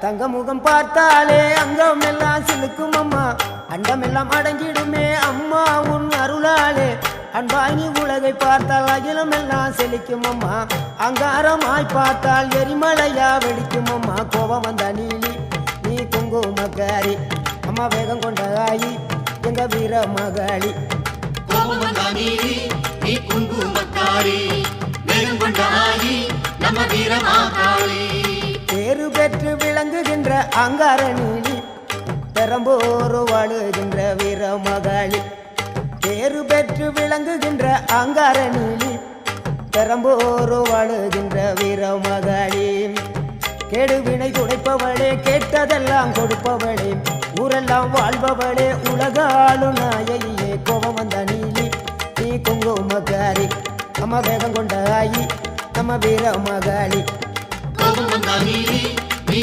தங்க முகம் பார்த்தாலே அங்கம் எல்லாம் சிலுக்கும் அம்மா அண்டமெல்லாம் அடங்கிடுமே அம்மா உன் அருளாலே அன்பாங்கி உலகை பார்த்தால் அகிலம் எல்லாம் செழிக்கும் அம்மா அங்காரமாய் பார்த்தால் எரிமலையா வெடிக்கும் அம்மா கோபம் வந்த நீலி நீ குங்குமக்காரி அம்மா வேகம் கொண்ட ஆயி எங்க வீர மகாளி கோபம் வந்த நீலி நீ குங்குமக்காரி வேகம் கொண்ட ஆயி நம்ம வீர மகாளி பேரு பெற்று விளங்குகின்ற அங்கார நீலி பெரம்போரு வாழுகின்ற வீர மகாளி பேரு பெற்று விளங்குகின்ற அங்கார நீலி பெரம்போரு வாழுகின்ற வீர மகாளி கேடுவினை துடைப்பவளே கேட்டதெல்லாம் கொடுப்பவளே ஊரெல்லாம் வாழ்பவளே உலகாளு நாயகியே கோபம் வந்த நீலி நீ குங்குமக்காரி அம்மா வேகம் கொண்ட ஆயி நம்ம வீர மகாளி கோபம் வந்த நீலி நீ